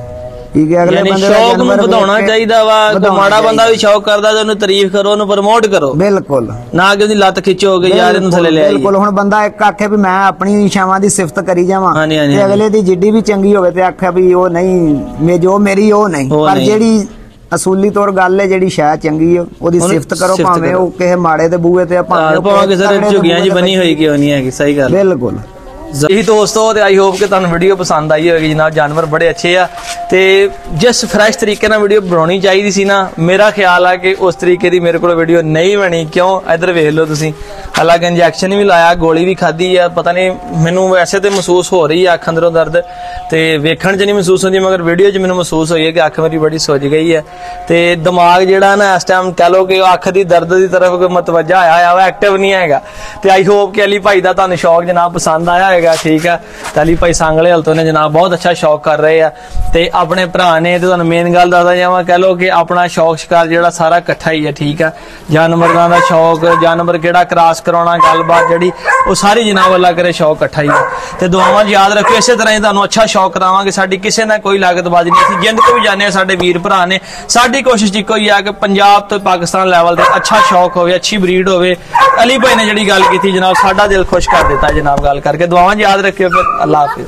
ਠੀਕ ਹੈ, ਅਗਲੇ ਬੰਦੇ ਦਾ ਸ਼ੌਕ ਨੂੰ ਵਧਾਉਣਾ ਚਾਹੀਦਾ ਵਾ। ਮਾੜਾ ਬੰਦਾ ਵੀ ਸ਼ੌਕ ਕਰਦਾ ਤੇ ਉਹਨੂੰ ਤਾਰੀਫ ਕਰੋ, ਉਹਨੂੰ ਪ੍ਰਮੋਟ ਕਰੋ। ਬਿਲਕੁਲ, ਨਾ ਕਿ ਉਹਦੀ ਲੱਤ ਖਿੱਚੋ ਕਿ ਯਾਰ ਇਹਨੂੰ ਥੱਲੇ ਲੈ ਆਈ। ਬਿਲਕੁਲ, ਹੁਣ ਬੰਦਾ ਇੱਕ ਆਖੇ ਵੀ ਮੈਂ ਆਪਣੀ ਇਸ਼ਾਵਾਂ ਦੀ ਸਿਫਤ ਕਰੀ ਜਾਵਾਂ ਤੇ ਅਗਲੇ ਦੀ ਜਿੱਡੀ ਵੀ ਚੰਗੀ ਹੋਵੇ ਤੇ ਆਖਿਆ ਵੀ ਉਹ ਨਹੀਂ, ਜੋ ਮੇਰੀ ਉਹ ਨਹੀਂ। ਪਰ ਜਿਹੜੀ ਅਸੂਲੀ ਤੌਰ ਗੱਲ ਹੈ, ਜਿਹੜੀ ਸ਼ੈ ਚੰਗੀ ਹੈ ਉਹਦੀ ਸਿਫਤ ਕਰੋ, ਭਾਵੇਂ ਉਹ ਕਿਸੇ ਮਾੜੇ ਦੇ ਬੂਹੇ ਤੇ ਭਾਵੇਂ ਕਿਸੇ ਝੁਗੀਆਂ ਜੀ ਬਣੀ ਹੋਈ ਕਿਉਂ ਨਹੀਂ ਹੈਗੀ। ਸਹੀ ਗੱਲ, ਬਿਲਕੁਲ। ਜੀ ਦੋਸਤੋ, ਤੇ ਆਈ ਹੋਪ ਕਿ ਤੁਹਾਨੂੰ ਵੀਡੀਓ ਪਸੰਦ ਆਈ ਹੋਵੇਗੀ ਜਨਾਬ। ਜਾਨਵਰ ਬੜੇ ਅੱਛੇ ਆ ਤੇ ਜਿਸ ਫਰੈਸ਼ ਤਰੀਕੇ ਨਾਲ ਵੀਡੀਓ ਬਣਾਉਣੀ ਚਾਹੀਦੀ ਸੀ ਨਾ, ਮੇਰਾ ਖਿਆਲ ਆ ਕਿ ਉਸ ਤਰੀਕੇ ਦੀ ਮੇਰੇ ਕੋਲ ਵੀਡੀਓ ਨਹੀਂ ਬਣੀ। ਕਿਉਂ? ਇੱਧਰ ਵੇਖ ਲਓ ਤੁਸੀਂ, ਹਾਲਾਂਕਿ ਇੰਜੈਕਸ਼ਨ ਵੀ ਲਾਇਆ, ਗੋਲੀ ਵੀ ਖਾਧੀ ਆ। ਪਤਾ ਨਹੀਂ ਮੈਨੂੰ ਵੈਸੇ ਤੇ ਮਹਿਸੂਸ ਹੋ ਰਹੀ ਆ ਅੱਖ ਅੰਦਰੋਂ ਦਰਦ, ਤੇ ਵੇਖਣ 'ਚ ਨਹੀਂ ਮਹਿਸੂਸ ਹੁੰਦੀ, ਮਗਰ ਵੀਡੀਓ 'ਚ ਮੈਨੂੰ ਮਹਿਸੂਸ ਹੋਈ ਹੈ ਕਿ ਅੱਖ ਮੇਰੀ ਬੜੀ ਸੁੱਜ ਗਈ ਹੈ। ਤੇ ਦਿਮਾਗ ਜਿਹੜਾ ਨਾ ਇਸ ਟਾਈਮ ਕਹਿ ਲਓ ਕਿ ਅੱਖ ਦੀ ਦਰਦ ਦੀ ਤਰਫ ਮਤਵੱਜਾ ਆਇਆ ਵਾ, ਐਕਟਿਵ ਨਹੀਂ ਹੈਗਾ। ਤੇ ਆਈ ਹੋਪ ਕਿ ਅਲੀ ਭਾਈ ਦਾ ਤੁਹਾਨੂੰ ਸ਼ੌਕ ਜਨਾਬ ਪਸੰਦ ਆਇਆ ਹੋਏਗਾ। ਠੀਕ ਆ, ਤੇ ਅਲੀ ਭਾਈ ਸੰਗਲੇ ਹਲਤੋਂ ਨੇ ਜਨਾਬ ਬਹੁਤ ਅੱਛਾ ਸ਼ੌਕ ਕਰ ਰਹੇ ਆ ਤੇ ਆਪਣੇ ਭਰਾ ਨੇ। ਤੇ ਤੁਹਾਨੂੰ ਮੇਨ ਗੱਲ ਦੱਸਦਾ ਜਾਵਾਂ, ਕਹਿ ਲਓ ਕਿ ਆਪਣਾ ਸ਼ੌਕ ਸ਼ਿਕਾਰ ਜਿਹੜਾ ਸਾਰਾ ਇਕੱਠਾ ਹੀ ਹੈ। ਠੀਕ ਆ, ਜਾਨਵਰਾਂ ਦਾ ਸ਼ੌਕ, ਜਾਨਵਰ ਕਿਹੜਾ ਕ੍ਰਾਸ ਕਰਾਉਣਾ, ਗੱਲਬਾਤ ਜਿਹੜੀ ਉਹ ਸਾਰੀ ਜਨਾਬ ਅੱਲਾ ਕਰੇ ਸ਼ੌਕ ਇਕੱਠਾ ਹੀ ਹੈ। ਤੇ ਦੁਆਵਾਂ 'ਚ ਯਾਦ ਰੱਖਿਓ, ਇਸੇ ਤਰ੍ਹਾਂ ਹੀ ਤੁਹਾਨੂੰ ਅੱਛਾ ਸ਼ੌਕ ਕਰਾਵਾਂਗੇ। ਸਾਡੀ ਕਿਸੇ ਨਾਲ ਕੋਈ ਲਾਗਤਬਾਜ਼ੀ ਨਹੀਂ, ਅਸੀਂ ਜਿੰਦ ਤੋਂ ਵੀ ਜਾਂਦੇ ਹਾਂ, ਸਾਡੇ ਵੀਰ ਭਰਾ ਨੇ। ਸਾਡੀ ਕੋਸ਼ਿਸ਼ ਇੱਕੋ ਹੀ ਆ ਕਿ ਪੰਜਾਬ ਤੋਂ ਪਾਕਿਸਤਾਨ ਲੈਵਲ ਤੇ ਅੱਛਾ ਸ਼ੌਕ ਹੋਵੇ, ਅੱਛੀ ਬਰੀਡ ਹੋਵੇ। ਅਲੀ ਭਾਈ ਨੇ ਜਿਹੜੀ ਗੱਲ ਕੀਤੀ ਜਨਾਬ, ਸਾਡਾ ਦਿਲ ਖੁਸ਼ ਕਰ ਦਿੱਤਾ ਜਨਾਬ ਗੱਲ ਕਰਕੇ। ਦੁਆਵਾਂ 'ਚ ਯਾਦ ਰੱਖਿਓ। ਫਿਰ ਅੱਲਾ ਹਾਫਿਜ਼।